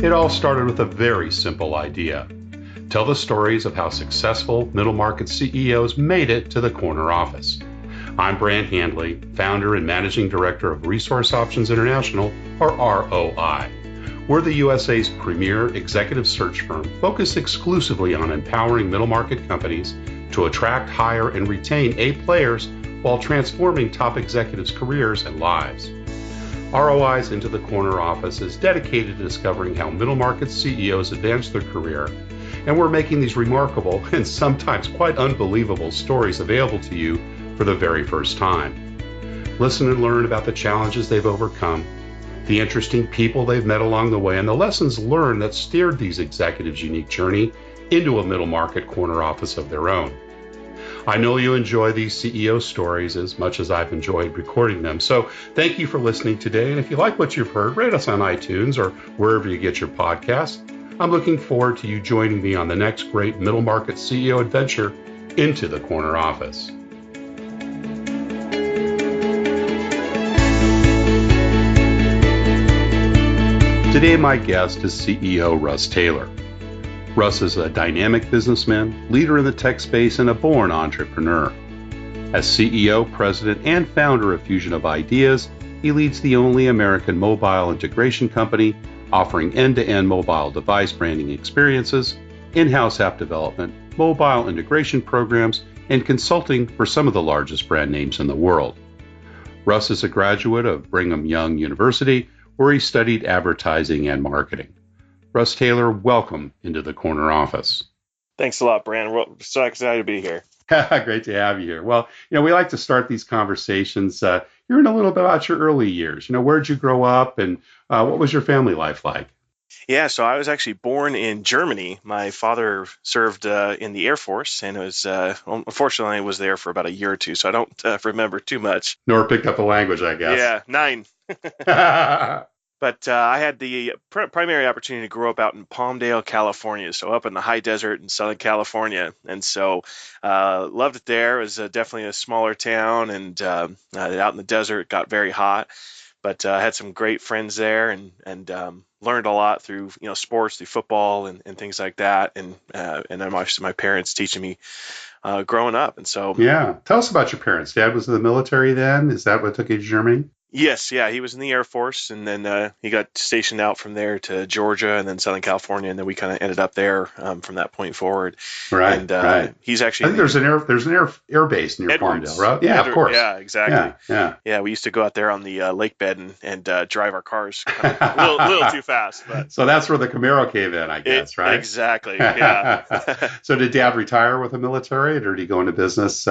It all started with a very simple idea. Tell the stories of how successful middle market CEOs made it to the corner office. I'm Brant Handley, founder and managing director of Resource Options International, or ROI. We're the USA's premier executive search firm focused exclusively on empowering middle market companies to attract, hire, and retain A players while transforming top executives' careers and lives. ROI's Into the Corner office is dedicated to discovering how middle market CEOs advance their career, and we're making these remarkable and sometimes quite unbelievable stories available to you for the very first time. Listen and learn about the challenges they've overcome, the interesting people they've met along the way, and the lessons learned that steered these executives' unique journey into a middle market corner office of their own. I know you enjoy these CEO stories as much as I've enjoyed recording them. So thank you for listening today. And if you like what you've heard, rate us on iTunes or wherever you get your podcasts. I'm looking forward to you joining me on the next great middle market CEO adventure into the corner office. Today, my guest is CEO Russ Taylor. Russ is a dynamic businessman, leader in the tech space, and a born entrepreneur. As CEO, president, and founder of Fusion of Ideas, he leads the only American mobile integration company offering end-to-end mobile device branding experiences, in-house app development, mobile integration programs, and consulting for some of the largest brand names in the world. Russ is a graduate of Brigham Young University, where he studied advertising and marketing. Russ Taylor, welcome into the corner office. Thanks a lot, Brandon. We're so excited to be here. Great to have you here. Well, we like to start these conversations hearing a little bit about your early years. Where'd you grow up and what was your family life like? Yeah, so I was actually born in Germany. My father served in the Air Force and was, unfortunately, was there for about a year or two, so I don't remember too much. Nor picked up the language, I guess. Yeah, 9. But I had the primary opportunity to grow up out in Palmdale, California, so up in the high desert in Southern California. And so loved it there. It was definitely a smaller town, and out in the desert, got very hot. But I had some great friends there and learned a lot through sports, through football and things like that. And then my parents teaching me growing up. And so yeah, tell us about your parents. Dad was in the military then. Is that what took you to Germany? Yes, yeah, he was in the Air Force, and then he got stationed out from there to Georgia and then Southern California, and then we kind of ended up there from that point forward. Right, and right. He's actually. I think there's an air base near Palmdale, right? Yeah, of course. Yeah, exactly. Yeah. We used to go out there on the lake bed and drive our cars kind of a little too fast. But so that's where the Camaro came in, I guess, right? Exactly. Yeah. So did Dad retire with the military, or did he go into business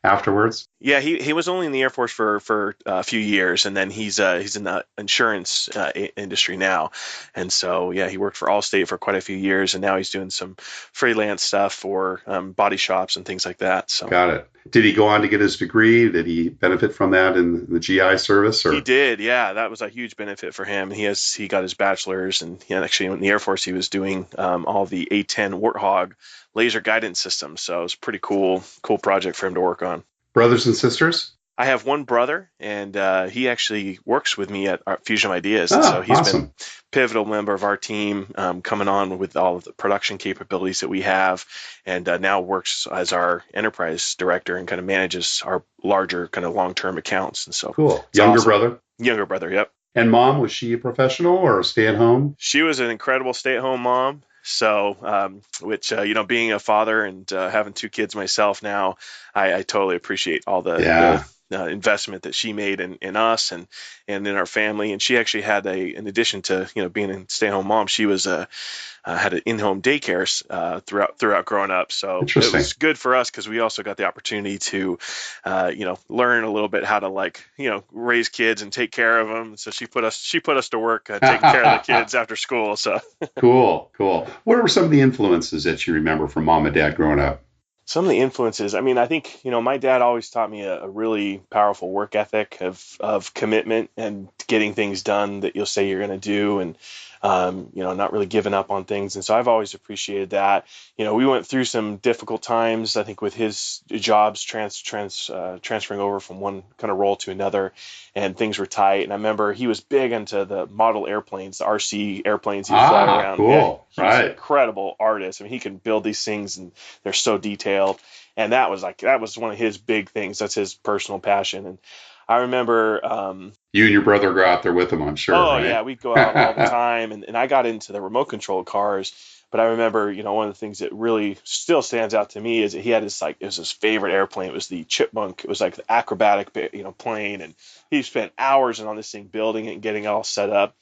afterwards? Yeah, he was only in the Air Force for a few years, and then he's in the insurance industry now, and so yeah, he worked for Allstate for quite a few years, and now he's doing some freelance stuff for body shops and things like that. So got it. Did he go on to get his degree? Did he benefit from that in the GI service? Or? He did, yeah. That was a huge benefit for him. He got his bachelor's, and actually in the Air Force he was doing all the A-10 Warthog laser guidance systems. So it was a pretty cool project for him to work on. Brothers and sisters? I have one brother, and he actually works with me at Fusion of Ideas. And so he's awesome. been a pivotal member of our team, coming on with all of the production capabilities that we have, and now works as our enterprise director and kind of manages our larger kind of long-term accounts. And so cool. Younger brother? Younger brother, yep. And mom, was she a professional or stay-at-home? She was an incredible stay-at-home mom. So, which, being a father and having 2 kids myself now, I totally appreciate all the investment that she made in us and in our family. And she actually had in addition to, being a stay-at-home mom, she was had an in-home daycare throughout growing up. So it was good for us because we also got the opportunity to, learn a little bit how to raise kids and take care of them. So she put us to work taking care of the kids after school. So cool. What were some of the influences that you remember from mom and dad growing up? Some of the influences, I mean, I think, my dad always taught me a really powerful work ethic of commitment and getting things done that you'll say you're going to do, and, not really giving up on things. And so I've always appreciated that. We went through some difficult times, I think, with his jobs transferring over from one kind of role to another, and things were tight. And I remember he was big into the model airplanes, the RC airplanes he'd fly around. Cool. Yeah, he's an incredible artist. I mean, he can build these things, and they're so detailed. And that was one of his big things. That's his personal passion. And I remember, you and your brother go out there with him, I'm sure. oh right? yeah, we'd go out all the time. And I got into the remote control cars. But I remember, one of the things that really still stands out to me is that he had this, it was his favorite airplane. It was the Chipmunk. It was like the acrobatic, plane. And he spent hours on this thing, building it and getting it all set up.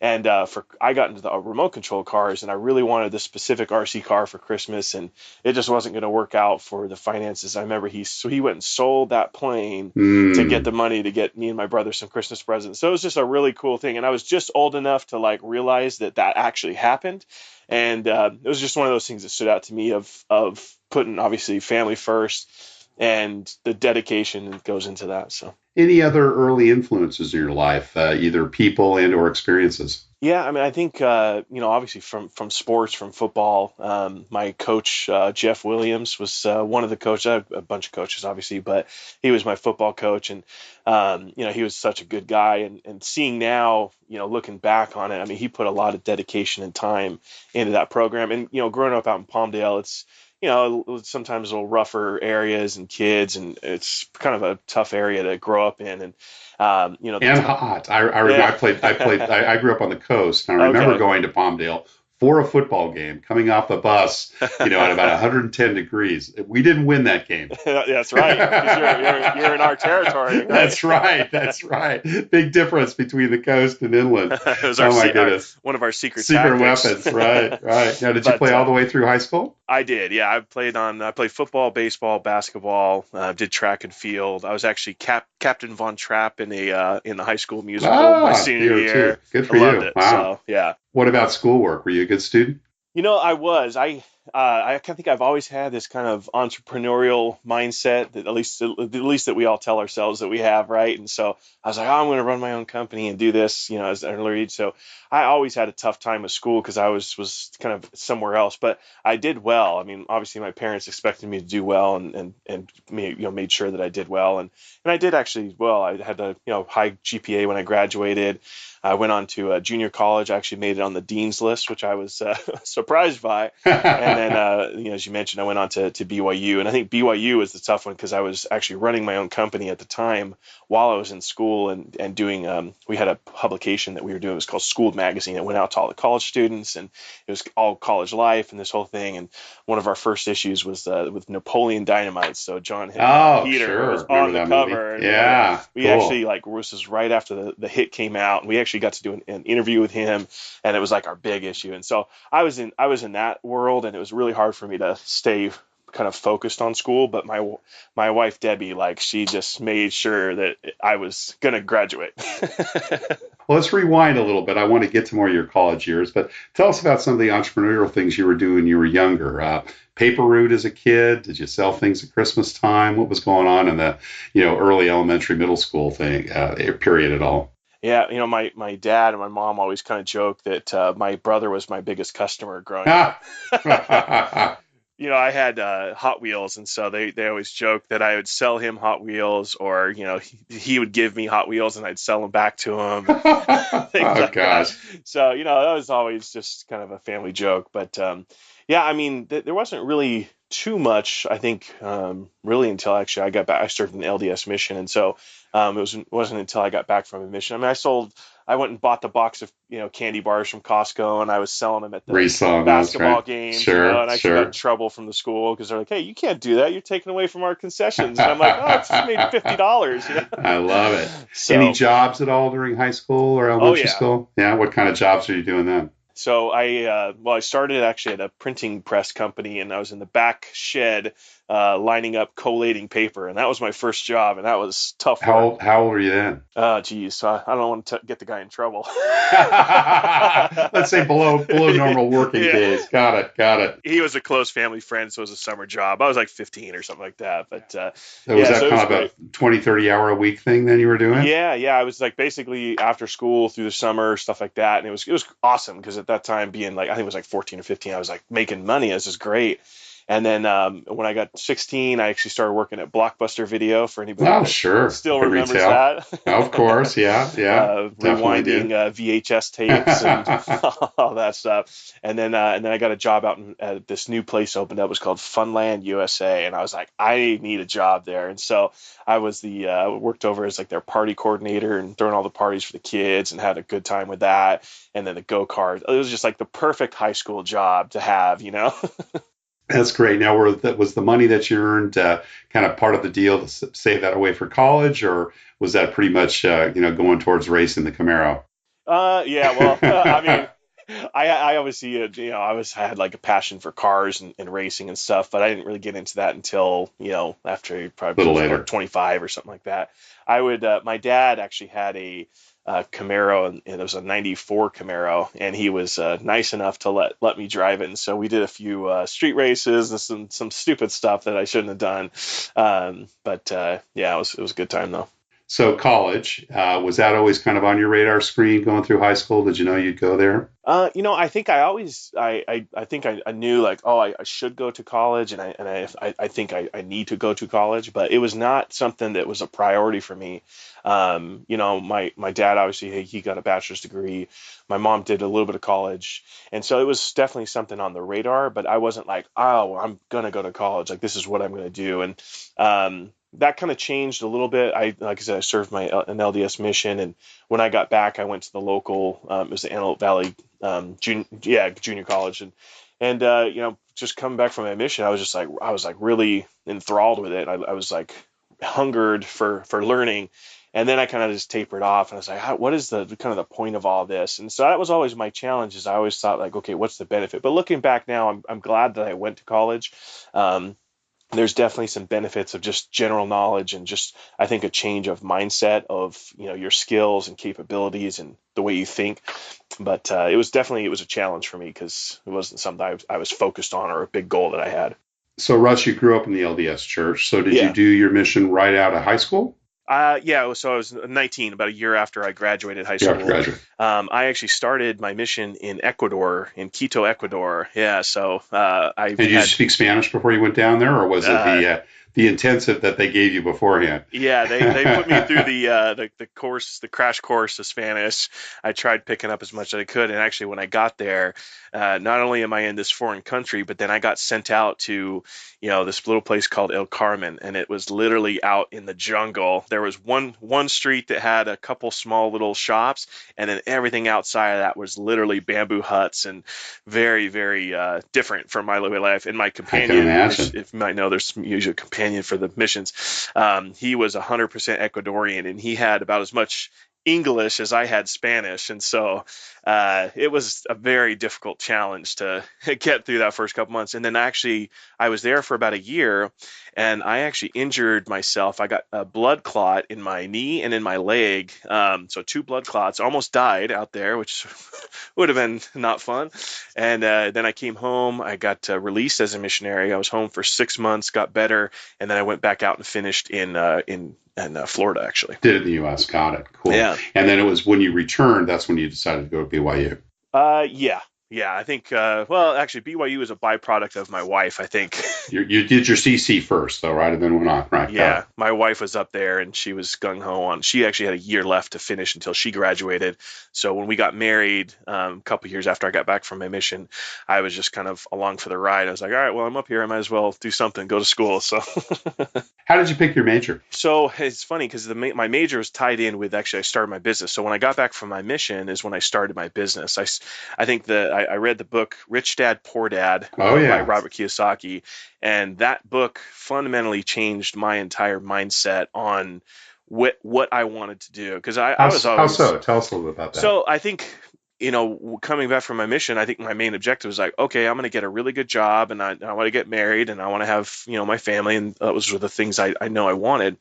And I got into the remote control cars, and I really wanted this specific RC car for Christmas, and it just wasn't going to work out for the finances. I remember he went and sold that plane to get the money to get me and my brother some Christmas presents. So it was just a really cool thing, and I was just old enough to realize that actually happened, and it was just one of those things that stood out to me of putting obviously family first and the dedication that goes into that. So. Any other early influences in your life, either people and or experiences? Yeah, I mean, I think, obviously from sports, from football, my coach, Jeff Williams, was one of the coaches. I have a bunch of coaches, obviously, but he was my football coach. And, he was such a good guy. And seeing now, looking back on it, I mean, he put a lot of dedication and time into that program. And, growing up out in Palmdale, it's, sometimes a little rougher areas and kids, and it's kind of a tough area to grow up in. And, hot. I grew up on the coast, and I remember going to Palmdale for a football game, coming off the bus, at about 110 degrees. We didn't win that game. That's right. 'Cause you're in our territory. Right? That's right. Big difference between the coast and inland. It was one of our secret weapons. Right. Now, did you play all the way through high school? I did. Yeah, I played football, baseball, basketball. Did track and field. I was actually Captain Von Trapp in the high school musical my senior year. Good for you. Loved it. Wow. So, yeah. What about schoolwork? Were you a good student? I was. I think I've always had this kind of entrepreneurial mindset that at least that we all tell ourselves that we have, right? And so I was like, I'm going to run my own company and do this, as an early age. So I always had a tough time with school because I was kind of somewhere else, but I did well. I mean, obviously my parents expected me to do well, and made sure that I did well, and I did actually well. I had a high GPA when I graduated. I went on to junior college. I actually made it on the dean's list, which I was surprised by. And then, as you mentioned, I went on to BYU. And I think BYU was the tough one because I was actually running my own company at the time while I was in school and doing, we had a publication that we were doing. It was called Wired Magazine. It went out to all the college students, and it was all college life and this whole thing. And one of our first issues was with Napoleon Dynamite. So John Peter was on the cover. And, we actually, this was right after the hit came out, and we actually got to do an interview with him, and it was like our big issue. And so I was in that world, and it was really hard for me to stay kind of focused on school. But my wife Debbie, she just made sure that I was gonna graduate. Well, let's rewind a little bit. I want to get to more of your college years, but tell us about some of the entrepreneurial things you were doing when you were younger. Paper route as a kid? Did you sell things at Christmas time? What was going on in the early elementary, middle school thing period at all? Yeah, my dad and my mom always kind of joke that my brother was my biggest customer growing up. I had Hot Wheels, and so they always joke that I would sell him Hot Wheels, or he would give me Hot Wheels and I'd sell them back to him. Gosh! So that was always just kind of a family joke. But I mean, there wasn't really too much, I think, really until actually I got back. I served in the LDS mission, and so it wasn't until I got back from a mission. I mean, I went and bought the box of candy bars from Costco, and I was selling them at the basketball games. Sure, and I got in trouble from the school because they're like, "Hey, you can't do that. You're taking away from our concessions." And I'm like, "Oh, it's just made $50." I love it. So, any jobs at all during high school or elementary school? Yeah. What kind of jobs are you doing then? So I started actually at a printing press company, and I was in the back shed lining up collating paper, and that was my first job, and that was tough work. How old were you then? Geez, so I don't want to get the guy in trouble. Let's say below normal working days. Got it. He was a close family friend, so it was a summer job. I was like 15 or something like that. But so was that kind of a 20, 30 hour a week thing then you were doing? Yeah. I was like basically after school through the summer, stuff like that. And it was awesome because at that time being like, I think it was like 14 or 15, I was like making money. This is great. And then when I got 16, I actually started working at Blockbuster Video for anybody that still remembers that. Of course, yeah. Rewinding VHS tapes and all that stuff. And then I got a job out at this new place opened up. It was called Funland USA. And I was like, I need a job there. And so I was worked over as like their party coordinator and throwing all the parties for the kids and had a good time with that. And then the go-kart. It was just like the perfect high school job to have, you know? That's great. Now, was the money that you earned kind of part of the deal to save that away for college, or was that pretty much going towards racing the Camaro? Yeah. Well, I mean, I obviously I had like a passion for cars and racing and stuff, but I didn't really get into that until after probably a little later, 25 or something like that. My dad actually had a Camaro, and it was a 94 Camaro, and he was nice enough to let me drive it. And so we did a few street races and some stupid stuff that I shouldn't have done. But it was a good time though. So college, was that always kind of on your radar screen going through high school? Did you know you'd go there? I think I knew like, oh, I should go to college, and I think I need to go to college, but it was not something that was a priority for me. My dad, obviously, he got a bachelor's degree. My mom did a little bit of college. And so it was definitely something on the radar, but I wasn't like, oh, I'm going to go to college. Like, this is what I'm going to do. And, that kind of changed a little bit. Like I said, I served an LDS mission, and when I got back, I went to the local, it was the Antelope Valley junior college, and just coming back from my mission, I was really enthralled with it. I was like hungered for learning, and then I kind of just tapered off, and I was like, what is the kind of the point of all this? And so that was always my challenge. Is I always thought like, okay, what's the benefit? But looking back now, I'm glad that I went to college. There's definitely some benefits of just general knowledge and just, I think, a change of mindset of, your skills and capabilities and the way you think. But it was a challenge for me because it wasn't something I was focused on or a big goal that I had. So, Russ, you grew up in the LDS church. So did you do your mission right out of high school? So I was 19, about a year after I graduated high school. I actually started my mission in Ecuador, in Quito, Ecuador. Yeah, so Did you speak Spanish before you went down there, or was it the intensive that they gave you beforehand? Yeah, they put me through the course, the crash course of Spanish. I tried picking up as much as I could, and actually when I got there, not only am I in this foreign country, but then I got sent out to this little place called El Carmen, and it was literally out in the jungle. There was one street that had a couple small little shops, and then everything outside of that was literally bamboo huts, and very, very different from my life. And my companion, if you might know, there's usually a companion for the missions. He was 100% Ecuadorian, and he had about as much English as I had Spanish, and so it was a very difficult challenge to get through that first couple months. And then actually I was there for about a year, and I actually injured myself. I got a blood clot in my knee and in my leg, so 2 blood clots. Almost died out there, which would have been not fun. And then I came home. I got released as a missionary. I was home for 6 months, got better, and then I went back out and finished in Florida, actually. Did it in the U.S. Got it. Cool. Yeah. And then it was when you returned, that's when you decided to go to BYU. Yeah, I think, actually, BYU is a byproduct of my wife, I think. You did your CC first, though, right? And then went on, right? Yeah, my wife was up there, and she was gung-ho on. She actually had a year left to finish until she graduated. So when we got married a couple years after I got back from my mission, I was just kind of along for the ride. I was like, all right, well, I'm up here. I might as well do something, go to school. So How did you pick your major? So it's funny because my major was tied in with, actually, I started my business. So when I got back from my mission is when I started my business. I think I read the book Rich Dad, Poor Dad by Robert Kiyosaki, and that book fundamentally changed my entire mindset on what I wanted to do. Because I was always... How so? Tell us a little bit about that. So I think coming back from my mission, I think my main objective was like, okay, I'm going to get a really good job, and I want to get married, and I want to have, my family, and those were the things I know I wanted.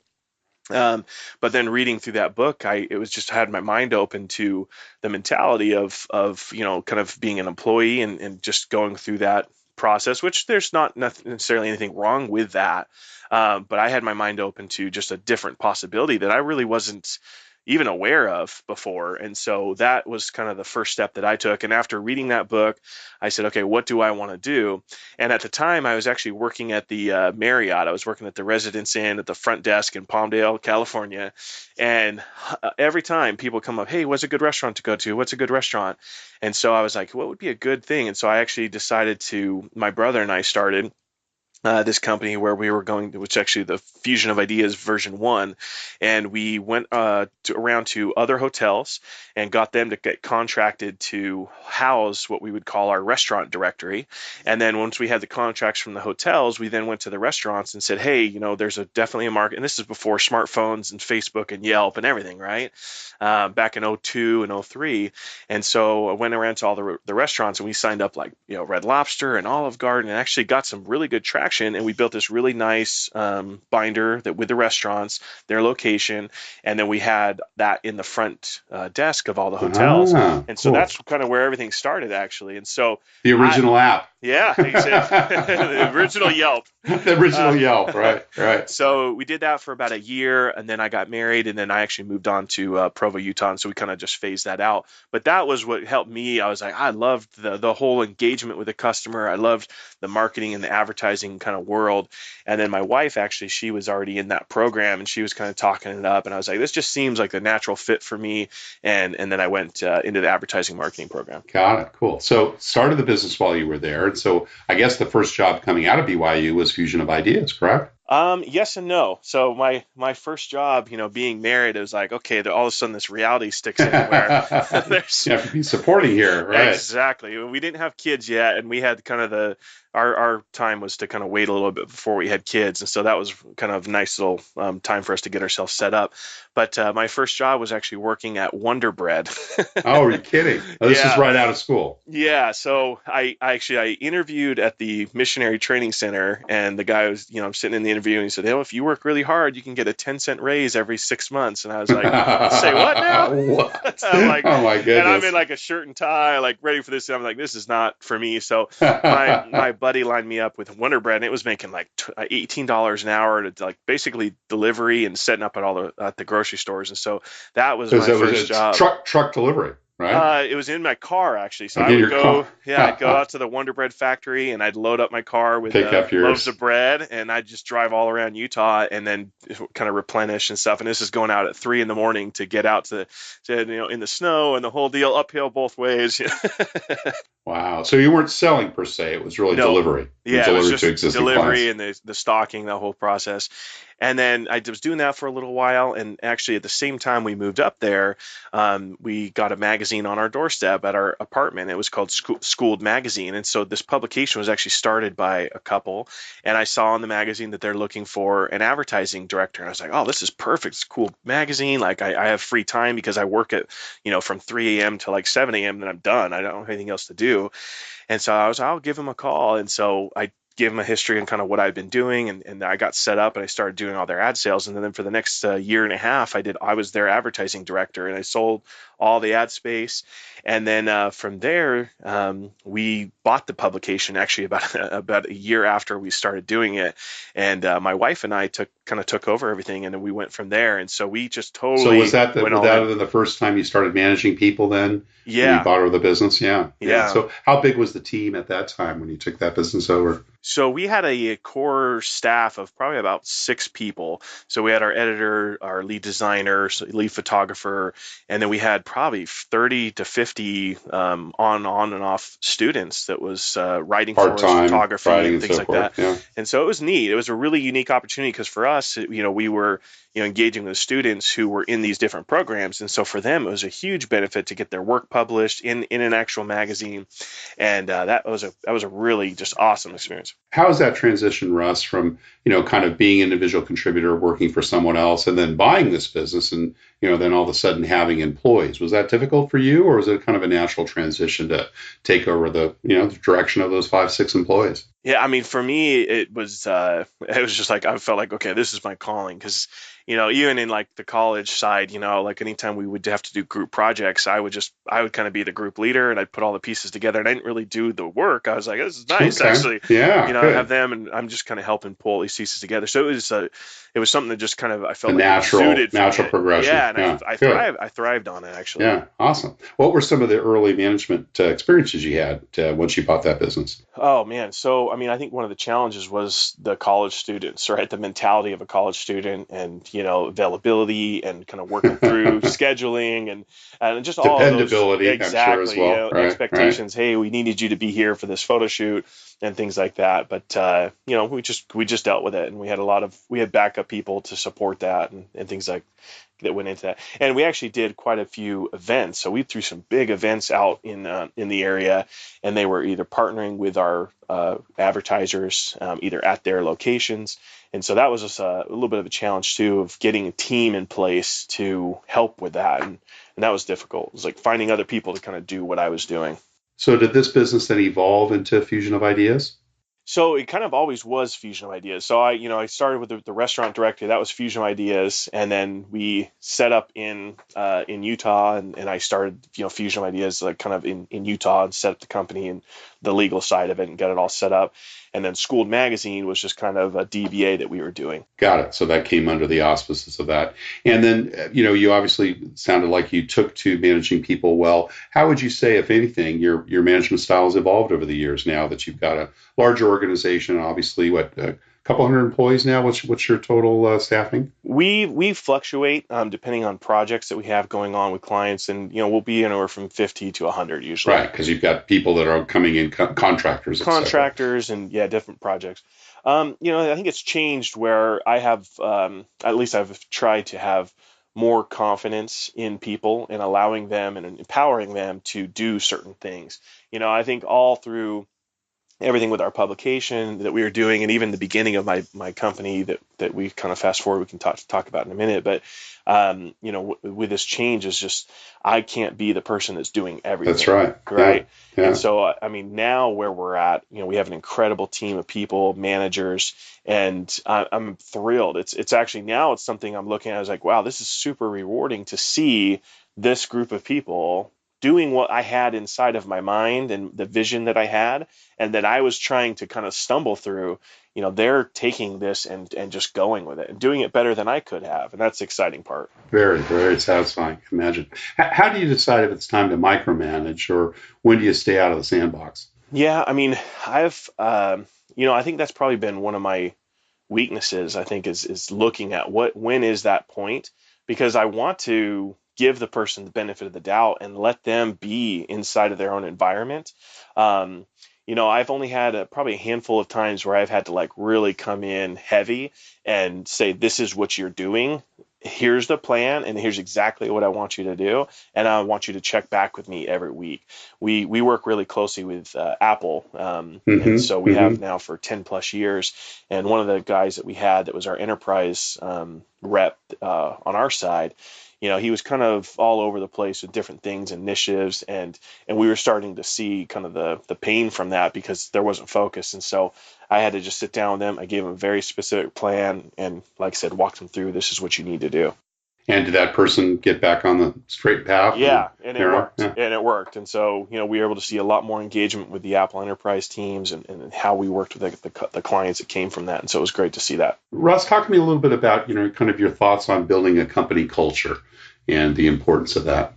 But then reading through that book, it was just had my mind open to the mentality of kind of being an employee and just going through that process, which there's not necessarily anything wrong with that. But I had my mind open to just a different possibility that I really wasn't even aware of before. And so that was kind of the first step that I took. And after reading that book, I said, okay, what do I want to do? And at the time, I was actually working at the Marriott. I was working at the Residence Inn at the front desk in Palmdale, California. And every time people come up, hey, what's a good restaurant to go to? What's a good restaurant? And so I was like, what would be a good thing? And so I actually decided my brother and I started this company where we were going, which actually the Fusion of Ideas version 1, and we went around to other hotels and got them to get contracted to house what we would call our restaurant directory. And then once we had the contracts from the hotels, we then went to the restaurants and said, hey, there's definitely a market. And this is before smartphones and Facebook and Yelp and everything, right? Back in 02 and 03. And so I went around to all the restaurants, and we signed up like, Red Lobster and Olive Garden, and actually got some really good traction. And we built this really nice binder with the restaurants, their location, and then we had that in the front desk of all the hotels. And so that's kind of where everything started, actually. And so the original app. Yeah, exactly. The original Yelp. The original Yelp, right. So we did that for about a year, and then I got married, and then I actually moved on to Provo, Utah, and so we kind of just phased that out. But that was what helped me. I was like, I loved the whole engagement with the customer. I loved the marketing and the advertising kind of world. And then my wife, actually, she was already in that program, and she was kind of talking it up, and I was like, this just seems like the natural fit for me. And then I went into the advertising marketing program. Got it. Cool. So started the business while you were there. So I guess the first job coming out of BYU was Fusion of Ideas, correct? Yes and no. So my first job, being married, it was like, okay, all of a sudden this reality sticks in where you have to be supporting here, right? Exactly. We didn't have kids yet, and we had kind of our time was to kind of wait a little bit before we had kids. And so that was kind of a nice little time for us to get ourselves set up. But my first job was actually working at Wonder Bread. Oh, are you kidding? Oh, this is right out of school. Yeah. So I interviewed at the Missionary Training Center, and the guy was, I'm sitting in the interview, and he said, if you work really hard, you can get a 10-cent raise every 6 months. And I was like, say what now? What? I'm like, oh my goodness. And I'm in like a shirt and tie, like ready for this. And I'm like, this is not for me. So my buddy lined me up with Wonder Bread, and it was making like $18 an hour to like basically delivery and setting up at the grocery stores. And so that was my first job. Truck delivery. Right? It was in my car, actually. So I would go, I'd go out to the Wonder Bread factory, and I'd load up my car with loaves of bread, and I'd just drive all around Utah and then kind of replenish and stuff. And this is going out at 3 a.m. to get out to in the snow and the whole deal, uphill both ways. Wow. So you weren't selling per se. It was really delivery. Yeah, it was just delivery and the stocking, the whole process. And then I was doing that for a little while. And actually, at the same time we moved up there, we got a magazine on our doorstep at our apartment. It was called Schooled Magazine. And so this publication was actually started by a couple. And I saw in the magazine that they're looking for an advertising director. And I was like, oh, this is perfect. It's a cool magazine. Like I have free time because I work at, from 3 a.m. to like 7 a.m. Then I'm done. I don't have anything else to do. And so I'll give him a call. And so I gave them a history and kind of what I'd been doing, and I got set up and I started doing all their ad sales. And then for the next year and a half, I was their advertising director, and I sold all the ad space. And then from there, we bought the publication actually about a year after we started doing it. And my wife and I took over everything, and then we went from there. And so we just totally. So was that the first time you started managing people then? Yeah. You bought over the business? Yeah. Yeah. So how big was the team at that time when you took that business over? So we had a core staff of probably about 6 people. So we had our editor, our lead designer, lead photographer, and then we had probably 30 to 50 on and off students that was writing for us, photography, and things like that. Yeah. And so it was neat. It was a really unique opportunity because for us, we were, engaging with students who were in these different programs. And so for them, it was a huge benefit to get their work published in an actual magazine. And that was a really just awesome experience. How is that transition, Russ, from, kind of being an individual contributor, working for someone else, and then buying this business and, then all of a sudden having employees? Was that difficult for you, or was it kind of a natural transition to take over the direction of those 5-6 employees? Yeah, I mean, for me, it was just like, I felt like, okay, this is my calling. Because, even in like the college side, like anytime we would have to do group projects, I would kind of be the group leader, and I'd put all the pieces together, and I didn't really do the work. I was like, this is nice, actually. Yeah, have them, and I'm just kind of helping pull these pieces together. So it was something that just kind of, I felt natural progression. Yeah, and I thrived on it, actually. Yeah, awesome. What were some of the early management experiences you had once you bought that business? Oh, man. So, I mean, I think one of the challenges was the college students, right? The mentality of a college student, and, availability, and kind of working through scheduling and just all dependability, of those. Exactly. I'm sure, as well. Expectations. Right. Hey, we needed you to be here for this photo shoot and things like that. But, we just dealt with it, and we had backup people to support that and things like that went into that. And we actually did quite a few events. So we threw some big events out in the area, and they were either partnering with our advertisers, either at their locations. And so that was just a little bit of a challenge too, of getting a team in place to help with that. And that was difficult. It was like finding other people to kind of do what I was doing. So did this business then evolve into Fusion of Ideas? So it kind of always was Fusion of Ideas. So I started with the restaurant directory. That was Fusion of Ideas, and then we set up in Utah, and I started Fusion of Ideas like kind of in Utah, and set up the company and the legal side of it, and got it all set up. And then Schooled Magazine was just kind of a DBA that we were doing. Got it. So that came under the auspices of that. And then, you obviously sounded like you took to managing people well. How would you say, if anything, your management style has evolved over the years now that you've got a larger organization, obviously, a couple hundred employees now? What's your total staffing? We fluctuate depending on projects that we have going on with clients, and we'll be anywhere from 50 to 100 usually. Right, because you've got people that are coming in, contractors, and different projects. I think it's changed where I have at least I've tried to have more confidence in people and allowing them and empowering them to do certain things. I think all through everything with our publication that we were doing, and even the beginning of my company that we kind of fast forward, we can talk about in a minute. But with this change, is just I can't be the person that's doing everything. That's right. Right. Yeah. And so now where we're at, we have an incredible team of people, managers, and I'm thrilled. It's actually now it's something I'm looking at. I was like, wow, this is super rewarding to see this group of people doing what I had inside of my mind and the vision that I had, and that I was trying to kind of stumble through. They're taking this and just going with it and doing it better than I could have. And that's the exciting part. Very, very satisfying. Imagine. How do you decide if it's time to micromanage, or when do you stay out of the sandbox? Yeah, I mean, I've, I think that's probably been one of my weaknesses, I think, is looking at when is that point, because I want to give the person the benefit of the doubt and let them be inside of their own environment. I've only had probably a handful of times where I've had to really come in heavy and say, this is what you're doing. Here's the plan, and here's exactly what I want you to do. And I want you to check back with me every week. We work really closely with Apple. And so we have now for 10 plus years. And one of the guys that we had that was our enterprise rep on our side, he was kind of all over the place with different things, initiatives, and we were starting to see kind of the pain from that because there wasn't focus. And so I had to just sit down with them. I gave them a very specific plan, and like I said, walked them through, this is what you need to do. And did that person get back on the straight path? Yeah, and it worked. Yeah. And it worked. And so, we were able to see a lot more engagement with the Apple enterprise teams and how we worked with the clients that came from that. And so it was great to see that. Russ, talk to me a little bit about, kind of your thoughts on building a company culture and the importance of that.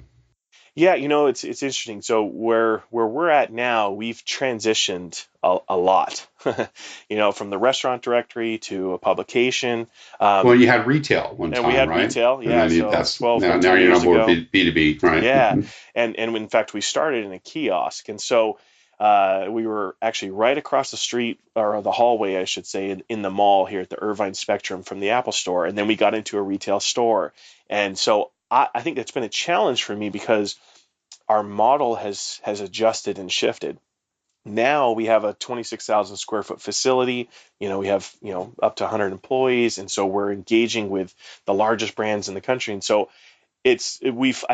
Yeah, it's interesting. So where we're at now, we've transitioned a lot, from the restaurant directory to a publication. Well, you had retail one time, and we had right? retail, yeah. So that's 12, now you're on board B2B, right? Yeah, and in fact, we started in a kiosk, and so We were actually right across the street, or the hallway, I should say, in the mall here at the Irvine Spectrum from the Apple Store. And then we got into a retail store. And so I think that's been a challenge for me because our model has adjusted and shifted. Now we have a 26,000 square foot facility. We have, up to 100 employees. And so we're engaging with the largest brands in the country. And so I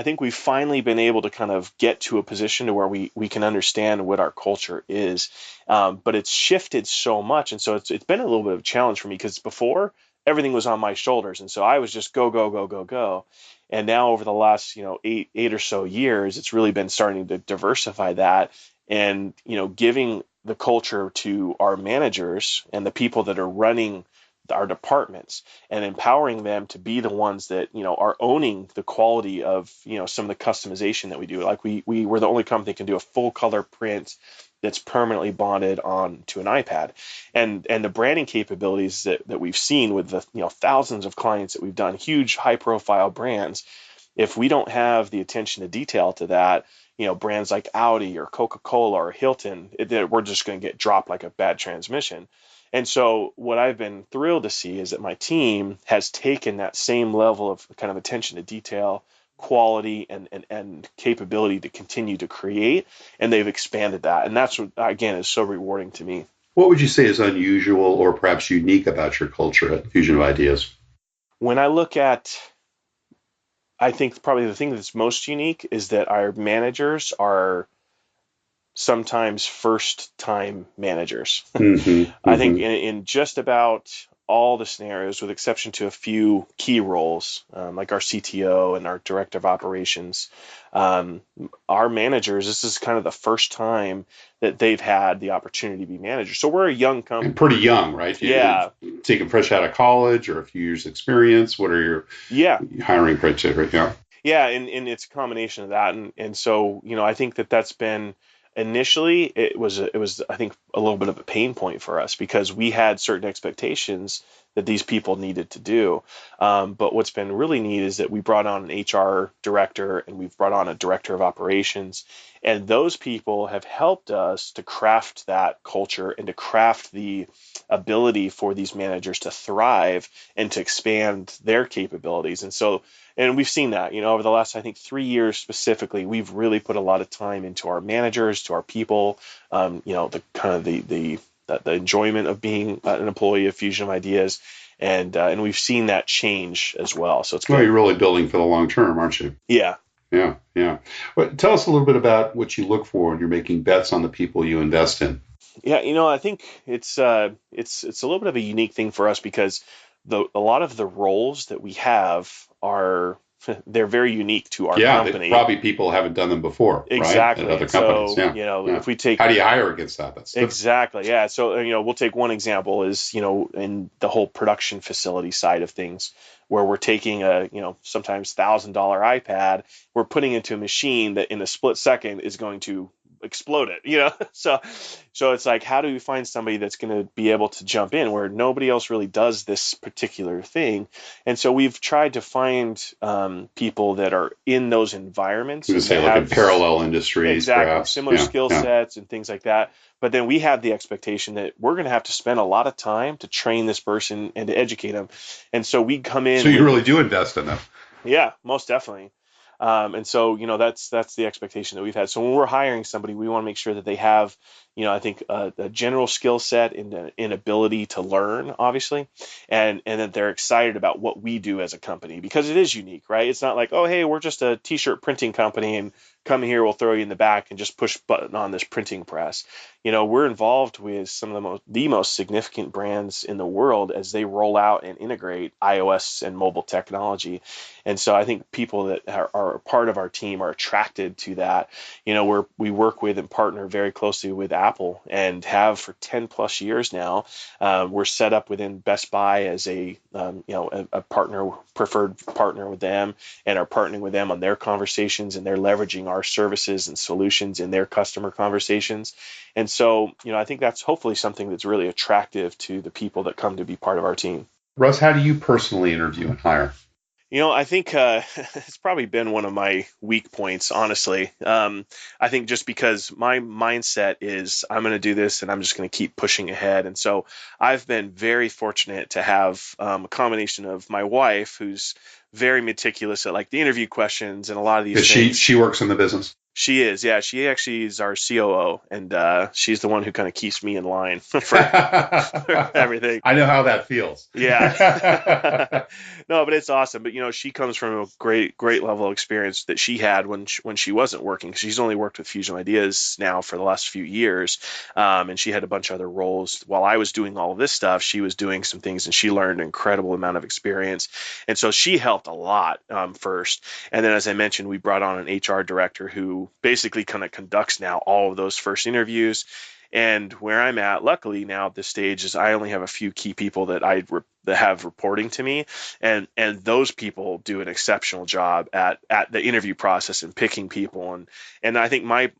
think we've finally been able to kind of get to a position to where we can understand what our culture is. But it's shifted so much. And so it's been a little bit of a challenge for me, because before everything was on my shoulders. And so I was just go, go, go, go, go. And now over the last, eight or so years, it's really been starting to diversify that, and, giving the culture to our managers and the people that are running our departments, and empowering them to be the ones that, are owning the quality of, some of the customization that we do. Like we're the only company that can do a full color print that's permanently bonded on to an iPad, and the branding capabilities that we've seen with the, thousands of clients that we've done, huge high profile brands. If we don't have the attention to detail to that, brands like Audi or Coca-Cola or Hilton, we're just going to get dropped like a bad transmission. And so what I've been thrilled to see is that my team has taken that same level of kind of attention to detail, quality, and capability to continue to create, and they've expanded that. And that's what, again, is so rewarding to me. What would you say is unusual or perhaps unique about your culture at Fusion of Ideas? When I look at, I think probably the thing that's most unique is that our managers are sometimes first-time managers. I think in just about all the scenarios, with exception to a few key roles, like our CTO and our director of operations, our managers, this is kind of the first time that they've had the opportunity to be managers. So we're a young company. And pretty young, right? Yeah. Taking fresh out of college or a few years experience. What are your hiring criteria? Yeah, and it's a combination of that. And so, I think that's been, initially, it was I think a little bit of a pain point for us, because we had certain expectations that these people needed to do. But what's been really neat is that we brought on an HR director, and we've brought on a director of operations, and those people have helped us to craft that culture and to craft the ability for these managers to thrive and to expand their capabilities. And we've seen that, over the last, I think, 3 years specifically, we've really put a lot of time into our managers, to our people, the kind of the enjoyment of being an employee of Fusion of Ideas. And we've seen that change as well. So it's good. Well, you're really building for the long term, aren't you? Yeah. Yeah. Well, tell us a little bit about what you look for when you're making bets on the people you invest in. Yeah, I think it's a little bit of a unique thing for us, because a lot of the roles that we have they're very unique to our company. Yeah, probably people haven't done them before, exactly. Right? At other companies. So, if we take, how do you hire against that? Exactly. Yeah. So, we'll take one example is, in the whole production facility side of things, where we're taking a, sometimes $1,000 iPad, we're putting into a machine that in a split second is going to explode it, so it's like, how do we find somebody that's going to be able to jump in where nobody else really does this particular thing? And so we've tried to find people that are in those environments. You would say like in parallel industries, exactly, perhaps. Similar skill sets and things like that. But then we have the expectation that we're going to have to spend a lot of time to train this person and to educate them. And so we come in. So you really do invest in them. Yeah, most definitely. And so, that's the expectation that we've had. So when we're hiring somebody, we want to make sure that they have, I think a general skill set and an ability to learn, obviously, and that they're excited about what we do as a company, because it is unique, right? It's not like, oh, hey, we're just a t-shirt printing company and come here, we'll throw you in the back and just push button on this printing press. We're involved with some of the most significant brands in the world as they roll out and integrate iOS and mobile technology. And so I think people that are part of our team are attracted to that. We work with and partner very closely with Apple, and have for 10 plus years now. We're set up within Best Buy as a preferred partner with them, and are partnering with them on their conversations, and they're leveraging our services and solutions in their customer conversations. And so, I think that's hopefully something that's really attractive to the people that come to be part of our team. Russ, how do you personally interview and hire? I think it's probably been one of my weak points, honestly. I think just because my mindset is I'm going to do this and I'm just going to keep pushing ahead. And so I've been very fortunate to have a combination of my wife, who's very meticulous at like the interview questions and a lot of these things. She works in the business. She is, yeah. She actually is our COO, and she's the one who kind of keeps me in line for everything. I know how that feels. Yeah. No, but it's awesome. But she comes from a great level of experience that she had when she wasn't working. She's only worked with Fusion Ideas now for the last few years, and she had a bunch of other roles while I was doing all of this stuff. She was doing some things, and she learned an incredible amount of experience, and so she helped a lot first. And then, as I mentioned, we brought on an HR director who basically kind of conducts now all of those first interviews. And where I'm at, luckily now at this stage, is I only have a few key people that that have reporting to me, and those people do an exceptional job at the interview process and picking people. And I think my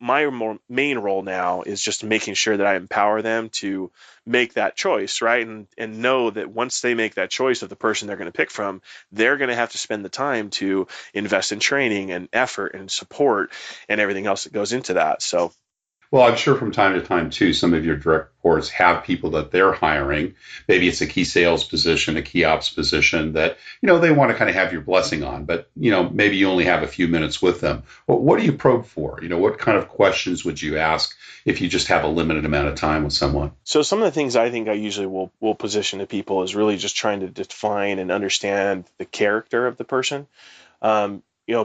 main role now is just making sure that I empower them to make that choice, right? And know that once they make that choice of the person they're going to pick from, they're going to have to spend the time to invest in training and effort and support and everything else that goes into that. So. Well, I'm sure from time to time, too, some of your direct reports have people that they're hiring. Maybe it's a key sales position, a key ops position that, they want to kind of have your blessing on. But, maybe you only have a few minutes with them. Well, what do you probe for? What kind of questions would you ask if you just have a limited amount of time with someone? So some of the things I think I usually will position to people is really just trying to define and understand the character of the person.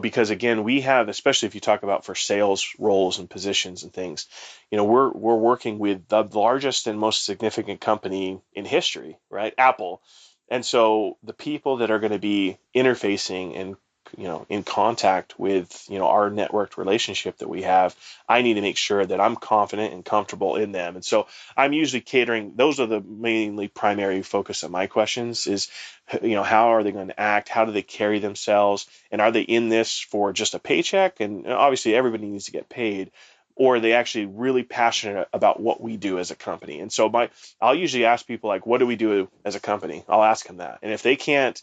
Because again, we have, especially if you talk about for sales roles and positions and things, we're working with the largest and most significant company in history, right? Apple. And so the people that are going to be interfacing and in contact with, our networked relationship that we have, I need to make sure that I'm confident and comfortable in them. And so I'm usually catering, those are the mainly primary focus of my questions is, how are they going to act? How do they carry themselves? And are they in this for just a paycheck? And obviously everybody needs to get paid. Or are they actually really passionate about what we do as a company? And so I'll usually ask people like, what do we do as a company? I'll ask them that. And if they can't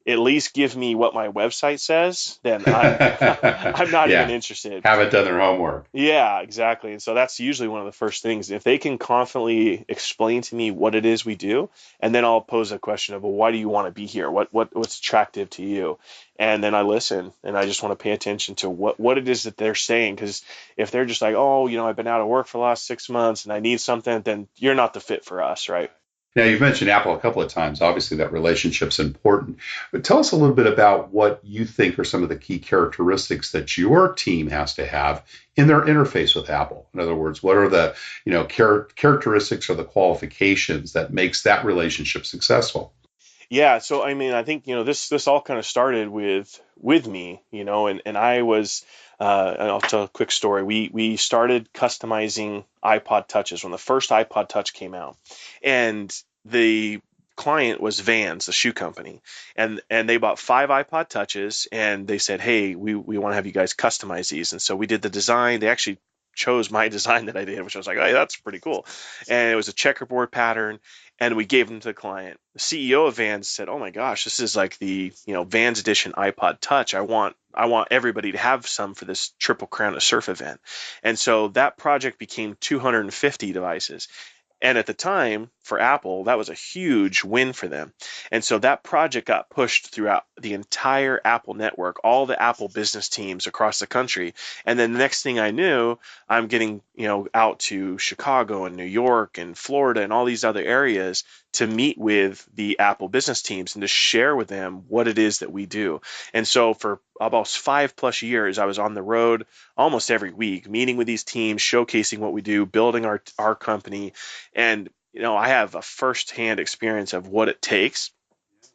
at least give me what my website says, then I'm not even interested. Haven't done their homework. Yeah, exactly. And so that's usually one of the first things. If they can confidently explain to me what it is we do, and then I'll pose a question of, well, why do you want to be here? What's attractive to you? And then I listen, and I just want to pay attention to what it is that they're saying. Because if they're just like, oh, I've been out of work for the last 6 months and I need something, then you're not the fit for us, right? Now, you've mentioned Apple a couple of times. Obviously, that relationship's important. But tell us a little bit about what you think are some of the key characteristics that your team has to have in their interface with Apple. In other words, what are the characteristics or the qualifications that makes that relationship successful? Yeah, so I mean, I think this all kind of started with me, and I was. And I'll tell a quick story. We started customizing iPod Touches when the first iPod Touch came out, and the client was Vans, the shoe company, and they bought 5 iPod Touches, and they said, hey, we want to have you guys customize these, and so we did the design. They actually chose my design that I did, which I was like, hey, that's pretty cool, and it was a checkerboard pattern. And we gave them to the client. The CEO of Vans said, oh my gosh, this is like the Vans edition iPod Touch. I want everybody to have some for this Triple Crown of Surf event. And so that project became 250 devices. And at the time, for Apple, that was a huge win for them. And so that project got pushed throughout the entire Apple network, all the Apple business teams across the country. And then the next thing I knew, I'm getting, out to Chicago and New York and Florida and all these other areas to meet with the Apple business teams and to share with them what it is that we do. And so for about 5+ years, I was on the road almost every week, meeting with these teams, showcasing what we do, building our company. And, I have a firsthand experience of what it takes.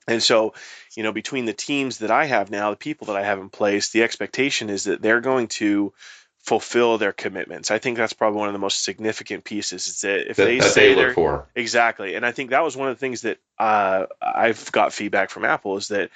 And so, between the teams that I have now, the people that I have in place, the expectation is that they're going to fulfill their commitments. I think that's probably one of the most significant pieces is that if they say they look for. Exactly. And I think that was one of the things that I've got feedback from Apple is that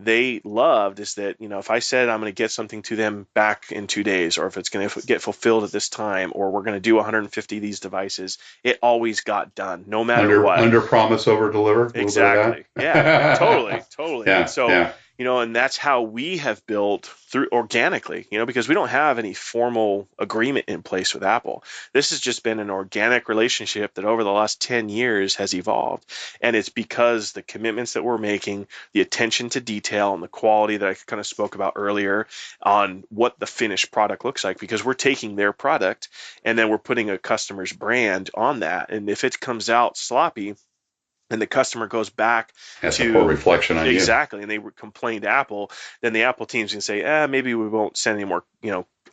they loved is that, if I said I'm going to get something to them back in 2 days, or if it's going to get fulfilled at this time, or we're going to do 150 of these devices, it always got done, no matter what. Under promise, over deliver. Exactly. Yeah, totally. Yeah, And so, yeah. and that's how we have built through organically, because we don't have any formal agreement in place with Apple. This has just been an organic relationship that over the last 10 years has evolved. And it's because the commitments that we're making, the attention to detail and the quality that I kind of spoke about earlier on what the finished product looks like, because we're taking their product and then we're putting a customer's brand on that. And if it comes out sloppy, and the customer goes back That's a poor reflection on exactly, and they complain to Apple, then the Apple team's can say, maybe we won't send any more,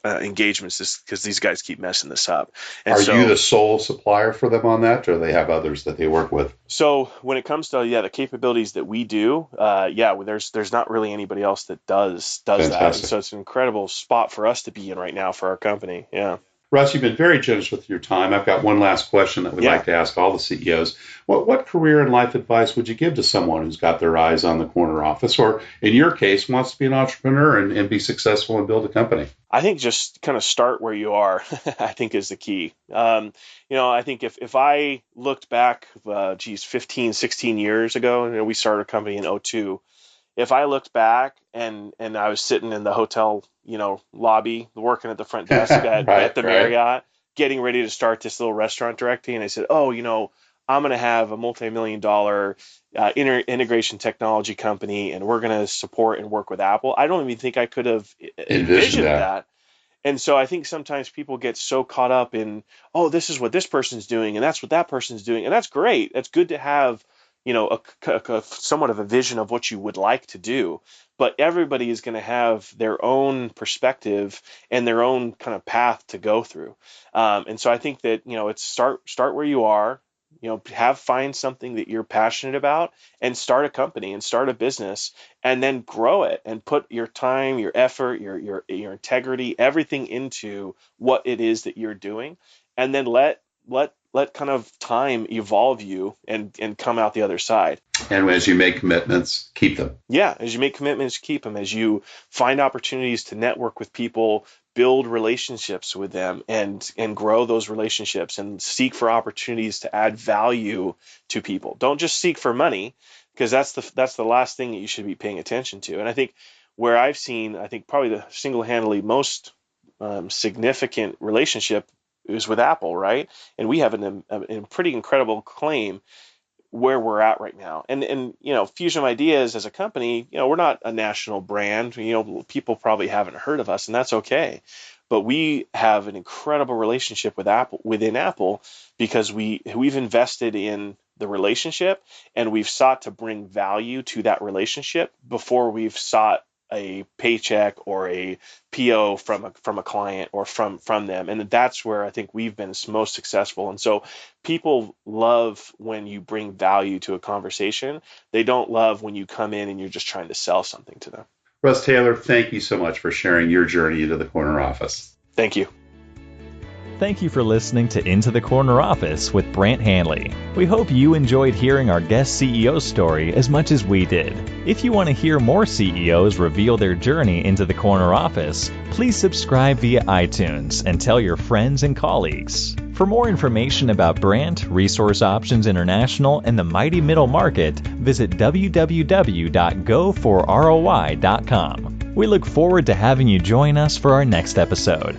engagements because these guys keep messing this up. And Are you the sole supplier for them on that, or do they have others that they work with? So when it comes to the capabilities that we do, there's not really anybody else that does Fantastic. that. And so it's an incredible spot for us to be in right now for our company. Yeah. Russ, you've been very generous with your time. I've got one last question that we'd like to ask all the CEOs. What career and life advice would you give to someone who's got their eyes on the corner office, or in your case, wants to be an entrepreneur and be successful and build a company? I think just kind of start where you are, I think is the key. I think if I looked back, 15, 16 years ago, we started a company in 2002. If I looked back and I was sitting in the hotel, lobby, working at the front desk at the Marriott, getting ready to start this little restaurant directing, and I said, I'm going to have a multi-million-dollar integration technology company, and we're going to support and work with Apple. I don't even think I could have envisioned that. And so I think sometimes people get so caught up in, this is what this person's doing, and that's what that person's doing, and that's great. That's good to have a somewhat of a vision of what you would like to do, but everybody is going to have their own perspective and their own kind of path to go through. And so I think that, it's start where you are, find something that you're passionate about and start a company and start a business and then grow it and put your time, your effort, your integrity, everything into what it is that you're doing. And then let kind of time evolve you and come out the other side. And as you make commitments, keep them. Yeah, as you make commitments, keep them. As you find opportunities to network with people, build relationships with them and grow those relationships and seek for opportunities to add value to people. Don't just seek for money, because that's the last thing that you should be paying attention to. And I think where I've seen, probably the single-handedly most significant relationship is with Apple, right? And we have a pretty incredible claim where we're at right now. And Fusion of Ideas as a company, we're not a national brand. People probably haven't heard of us, and that's okay. But we have an incredible relationship with Apple within Apple because we've invested in the relationship and we've sought to bring value to that relationship before we've sought a paycheck or a PO from a client or from them. And that's where I think we've been most successful. And so people love when you bring value to a conversation. They don't love when you come in and you're just trying to sell something to them. Russ Taylor, thank you so much for sharing your journey into the corner office. Thank you. Thank you for listening to Into the Corner Office with Brant Hanley. We hope you enjoyed hearing our guest CEO story as much as we did. If you want to hear more CEOs reveal their journey into the corner office, please subscribe via iTunes and tell your friends and colleagues. For more information about Brant, Resource Options International, and the mighty middle market, visit www.goforroi.com. We look forward to having you join us for our next episode.